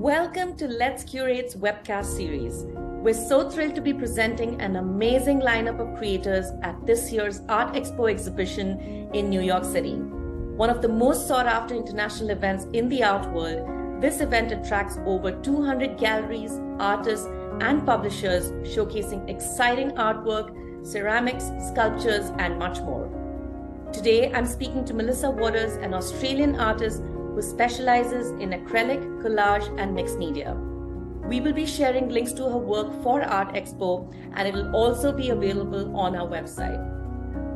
Welcome to Let's Curate's webcast series. We're so thrilled to be presenting an amazing lineup of creators at this year's Art Expo exhibition in New York City. One of the most sought after international events in the art world, this event attracts over 200 galleries, artists, and publishers showcasing exciting artwork, ceramics, sculptures, and much more. Today, I'm speaking to Melissa Waters, an Australian artist who specializes in acrylic, collage, and mixed media. We will be sharing links to her work for Art Expo, and it will also be available on our website.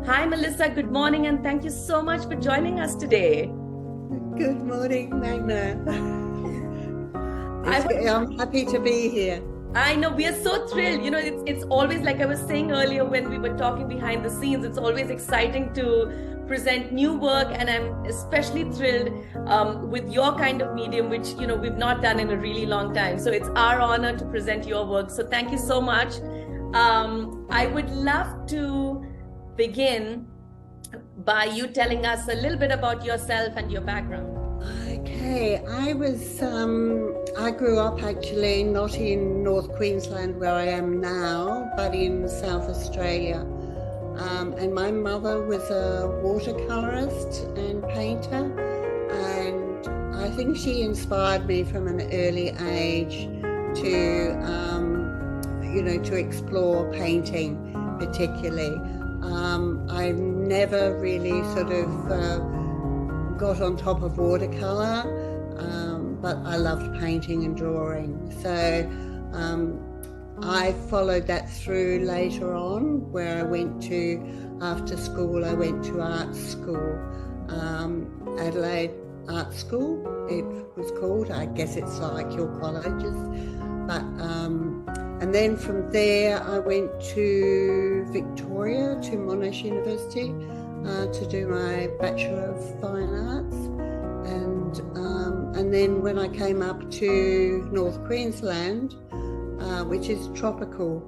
Hi, Melissa. Good morning, and thank you so much for joining us today. Good morning, Meghna. I'm happy to be here. I know, we are so thrilled. You know, it's always, like I was saying earlier when we were talking behind the scenes, it's always exciting to present new work, and I'm especially thrilled with your kind of medium, which, you know, we've not done in a really long time. So it's our honor to present your work. So thank you so much. I would love to begin by you telling us a little bit about yourself and your background. Okay, I grew up actually not in North Queensland where I am now, but in South Australia. And my mother was a watercolorist and painter, and I think she inspired me from an early age to, to explore painting particularly. I never really sort of got on top of watercolor, but I loved painting and drawing. So I followed that through later on, where I went to, after school, I went to art school, Adelaide Art School, it was called. I guess it's like your colleges. But, and then from there, I went to Victoria, to Monash University, to do my Bachelor of Fine Arts. And then when I came up to North Queensland, which is a tropical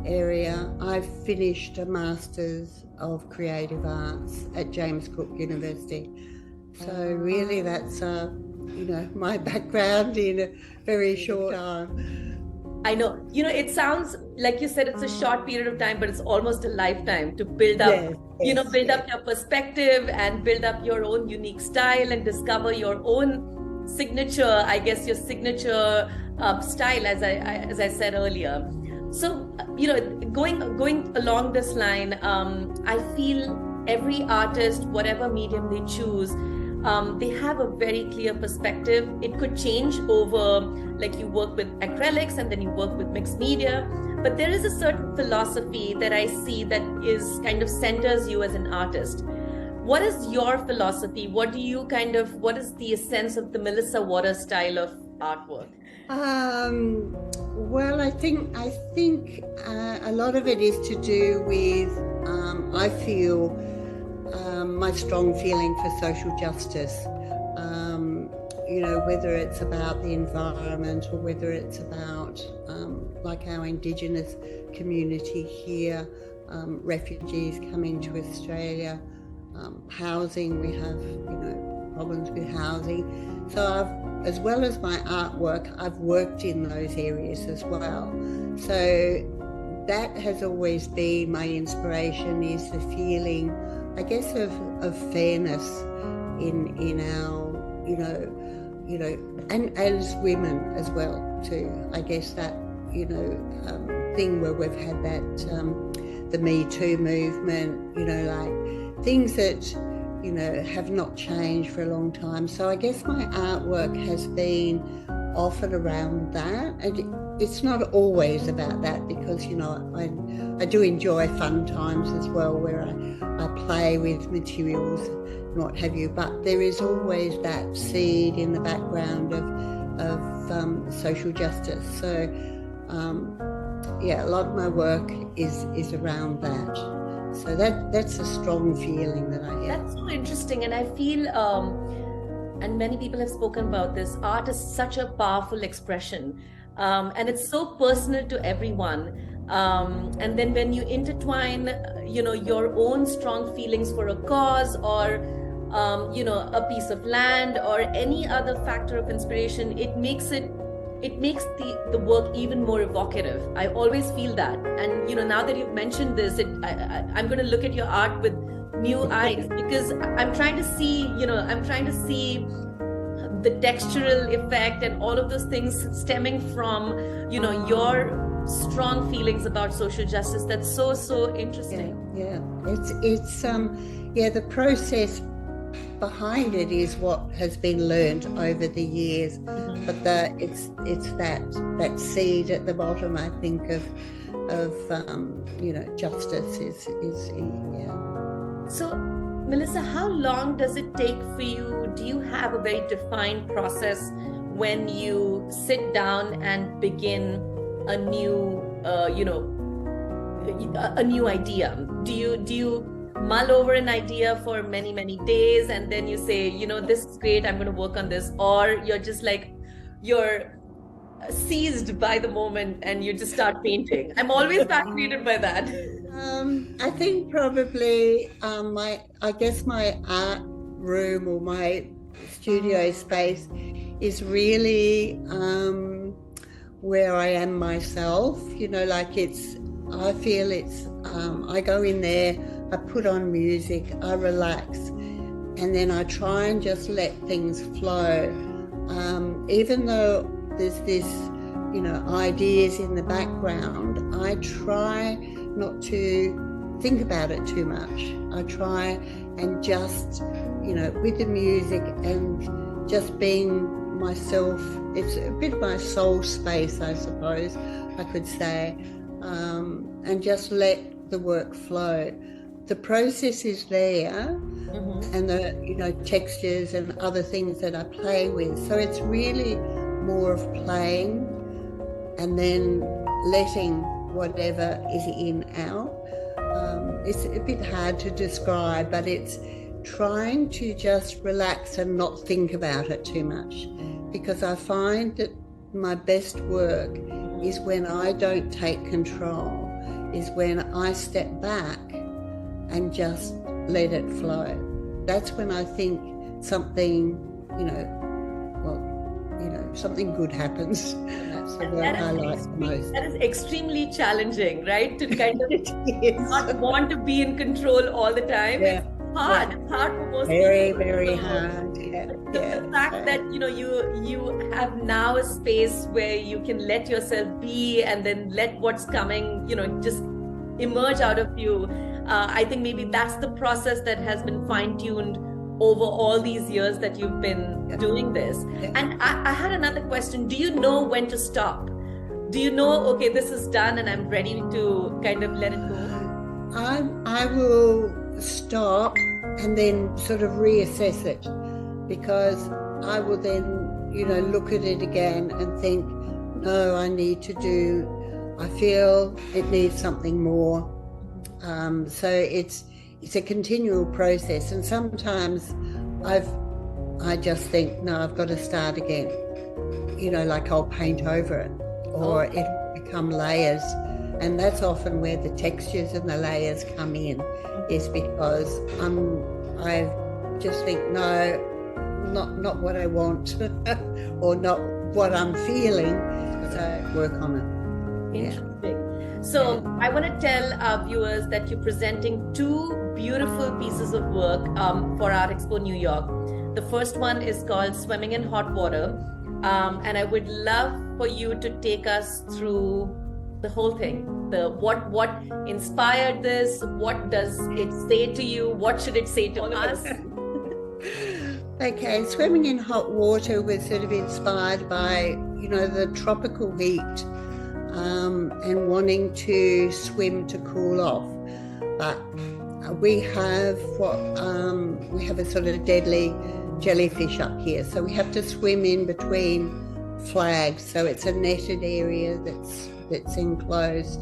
area, I finished a Masters of Creative Arts at James Cook University. So really that's, my background in a very short time. I know, it sounds like you said it's a short period of time, but it's almost a lifetime to build up, build up your perspective and build up your own unique style and discover your own signature, I guess your signature style, as I said earlier. So, going along this line, I feel every artist, whatever medium they choose, they have a very clear perspective. It could change over, like you work with acrylics and then you work with mixed media, but there is a certain philosophy that I see that is kind of centers you as an artist. What is your philosophy? What is the essence of the Melissa Waters style of artwork? Well, I think a lot of it is to do with, I feel, my strong feeling for social justice. Whether it's about the environment or whether it's about, like our Indigenous community here, refugees coming to Australia, housing, we have, problems with housing. So as well as my artwork, I've worked in those areas as well. So that has always been my inspiration, is the feeling, I guess, of fairness in our, and as women as well too. I guess that, thing where we've had that, the Me Too movement, like things that, have not changed for a long time. So I guess my artwork has been often around that. And it's not always about that, because, I do enjoy fun times as well, where I play with materials and what have you. But there is always that seed in the background of social justice. So, a lot of my work is around that. So that's a strong feeling that I have. That's so interesting. And I feel, and many people have spoken about this, art is such a powerful expression. And it's so personal to everyone. And then when you intertwine, your own strong feelings for a cause or, a piece of land or any other factor of inspiration, it makes it it makes the work even more evocative. I always feel that. And, now that you've mentioned this, I'm going to look at your art with new eyes, because I'm trying to see, the textural effect and all of those things stemming from, your strong feelings about social justice. That's so interesting. Yeah. It's the process behind it is what has been learned over the years, but it's that seed at the bottom, I think, of justice is So, Melissa, how long does it take for you? Do you have a very defined process when you sit down and begin a new a new idea? Do you mull over an idea for many days and then you say, this is great, I'm going to work on this? Or you're just like, you're seized by the moment and you just start painting? I'm always fascinated by that. I think probably my art room or my studio space is really where I am myself. I feel it's I go in there, I put on music, I relax, and then I try and just let things flow. Even though there's this, ideas in the background, I try not to think about it too much. I try and just, with the music and just being myself, it's a bit of my soul space, I suppose I could say, and just let the work flow. The process is there, and the textures and other things that I play with. So it's really more of playing and then letting whatever is in out. It's a bit hard to describe, but it's trying to just relax and not think about it too much, because I find that my best work is when I don't take control, is when I step back and just let it flow. That's when I think something, something good happens. That's the word I like the most. That is extremely challenging, right? To kind of not want to be in control all the time. Yeah. It's hard. It's hard for most people. Very, very hard. Yeah. The fact that you have now a space where you can let yourself be and then let what's coming, just emerge out of you. I think maybe that's the process that has been fine-tuned over all these years that you've been doing this. And I had another question. Do you know when to stop? Do you know, okay, this is done and I'm ready to kind of let it go? I will stop and then sort of reassess it, because I will then, look at it again and think, no, I feel it needs something more. So it's a continual process, and sometimes I just think, no, I've got to start again. Like I'll paint over it, or it'll become layers, and that's often where the textures and the layers come in, is because I just think, no, not what I want, or not what I'm feeling. So work on it. Interesting. So I want to tell our viewers that you're presenting two beautiful pieces of work for Art Expo New York. The first one is called Swimming in Hot Water. And I would love for you to take us through the whole thing. What inspired this? What does it say to you? What should it say to us? Okay, Swimming in Hot Water was sort of inspired by, the tropical heat. And wanting to swim to cool off, but we have a sort of deadly jellyfish up here, so we have to swim in between flags. So it's a netted area that's enclosed,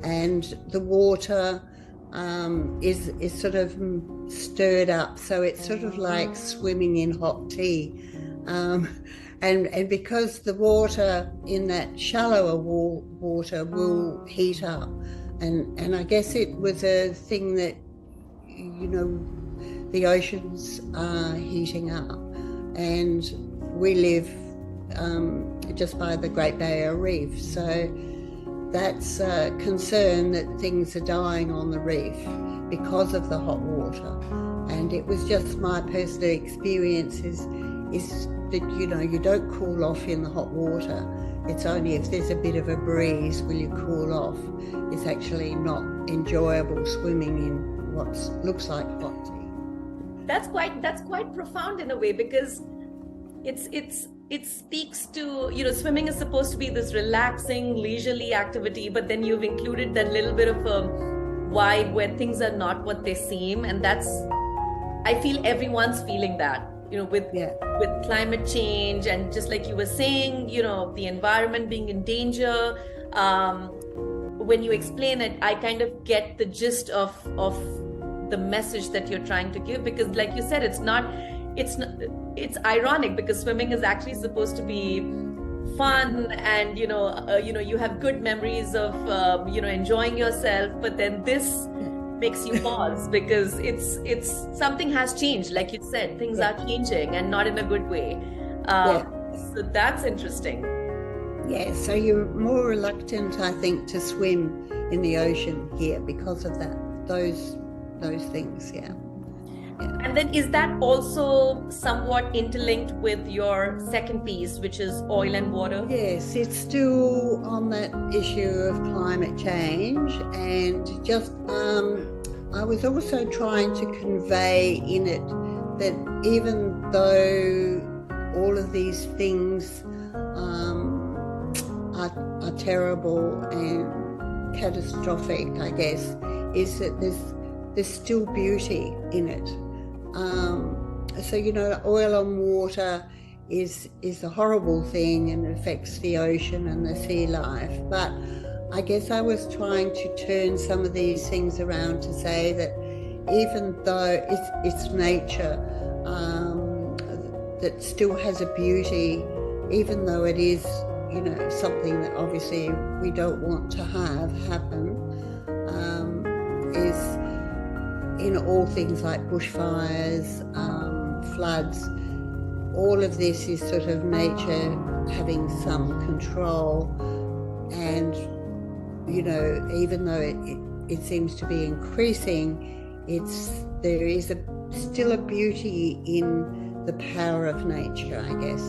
and the water is sort of stirred up, so it's sort of like swimming in hot tea. And because the water in that shallower water will heat up, and I guess it was a thing that, the oceans are heating up, and we live just by the Great Barrier Reef. So that's a concern that things are dying on the reef because of the hot water. And it was just my personal experience is that, you know, you don't cool off in the hot water. It's only if there's a bit of a breeze will you cool off. It's actually not enjoyable swimming in what looks like hot tea. That's quite profound in a way, because it speaks to, you know, swimming is supposed to be this relaxing, leisurely activity, but then you've included that little bit of a vibe where things are not what they seem, and that's, I feel everyone's feeling that, you know, with climate change, and just like you were saying, you know, the environment being in danger. When you explain it, I kind of get the gist of the message that you're trying to give, because like you said, it's ironic, because swimming is actually supposed to be fun, and you have good memories of enjoying yourself, but then this makes you pause because it's something has changed, like you said, things are changing and not in a good way. So that's interesting. Yeah, so you're more reluctant, I think, to swim in the ocean here because of that, those things. And then is that also somewhat interlinked with your second piece, which is Oil and Water? Yes, it's still on that issue of climate change, and just I was also trying to convey in it that even though all of these things are terrible and catastrophic, I guess, is that there's still beauty in it. So, you know, oil and water is a horrible thing and affects the ocean and the sea life. But I guess I was trying to turn some of these things around to say that even though it's nature that still has a beauty, even though it is, you know, something that obviously we don't want to have happen, is in all things like bushfires, floods, all of this is sort of nature having some control. And, you know, even though it seems to be increasing, there is still a beauty in the power of nature, I guess.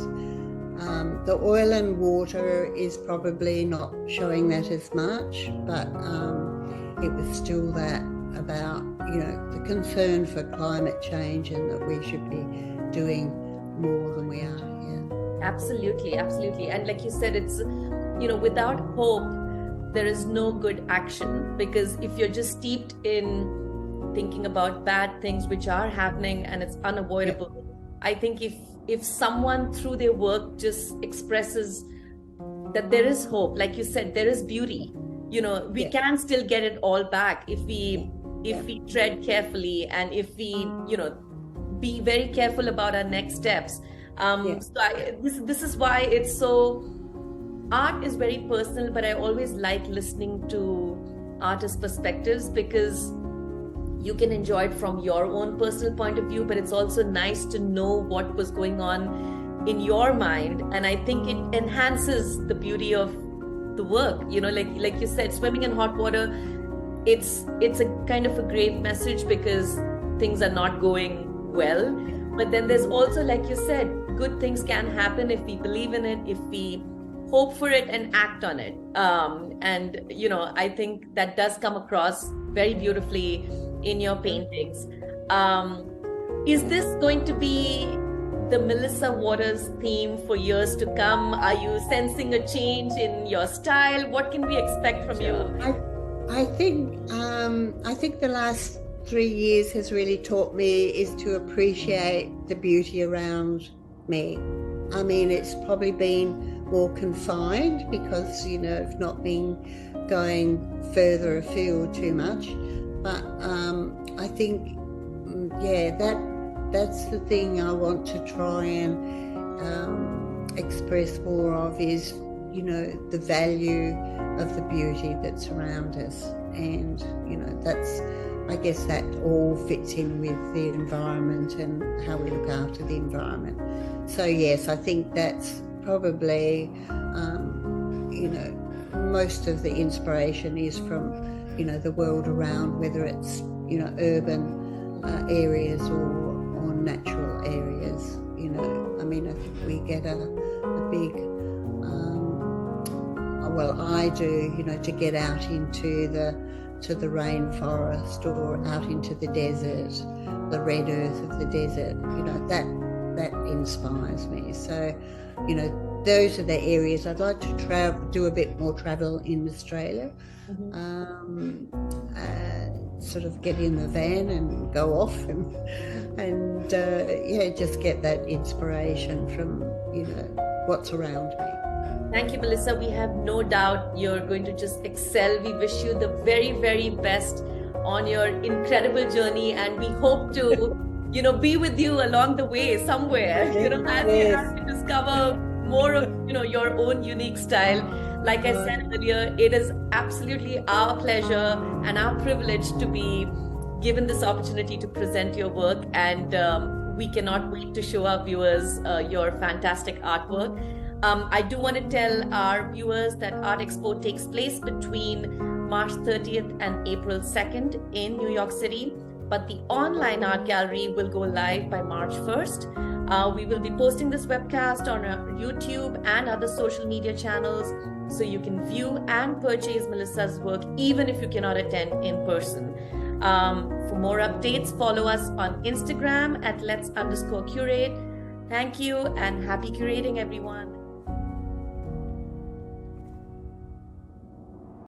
The oil and water is probably not showing that as much, but it was still that about, you know, the concern for climate change and that we should be doing more than we are. Absolutely. And like you said, it's, you know, without hope there is no good action, because if you're just steeped in thinking about bad things which are happening and it's unavoidable, I think if someone through their work just expresses that there is hope, like you said, there is beauty, you know, we can still get it all back if we tread carefully, and if we, you know, be very careful about our next steps. So this is why it's so, art is very personal, but I always like listening to artists' perspectives, because you can enjoy it from your own personal point of view, but it's also nice to know what was going on in your mind. And I think it enhances the beauty of the work, you know, like you said, swimming in hot water, it's a kind of a grave message because things are not going well. But then there's also, like you said, good things can happen if we believe in it, if we hope for it and act on it. And, you know, I think that does come across very beautifully in your paintings. Is this going to be the Melissa Waters theme for years to come? Are you sensing a change in your style? What can we expect from you? I think the last 3 years has really taught me is to appreciate the beauty around me. I mean, it's probably been more confined because, you know, I've not been going further afield too much. But I think, that's the thing I want to try and express more of is, you know, the value of the beauty that's around us. And, you know, I guess that all fits in with the environment and how we look after the environment. So yes, I think that's probably, most of the inspiration is from, the world around, whether it's, urban areas or natural areas. I think we get a big, I do, to get out into the rainforest or out into the desert, the red earth of the desert, that inspires me. So, those are the areas I'd like to do a bit more travel in Australia. Sort of get in the van and go off and just get that inspiration from, what's around me. Thank you, Melissa. We have no doubt you're going to just excel. We wish you the very, very best on your incredible journey, and we hope to, be with you along the way somewhere, as you discover more of, your own unique style. Like I said earlier, it is absolutely our pleasure and our privilege to be given this opportunity to present your work, and we cannot wait to show our viewers your fantastic artwork. I do want to tell our viewers that Art Expo takes place between March 30th and April 2nd in New York City, but the online art gallery will go live by March 1st. We will be posting this webcast on our YouTube and other social media channels, so you can view and purchase Melissa's work even if you cannot attend in person. For more updates, follow us on Instagram at @lets_curate. Thank you and happy curating, everyone.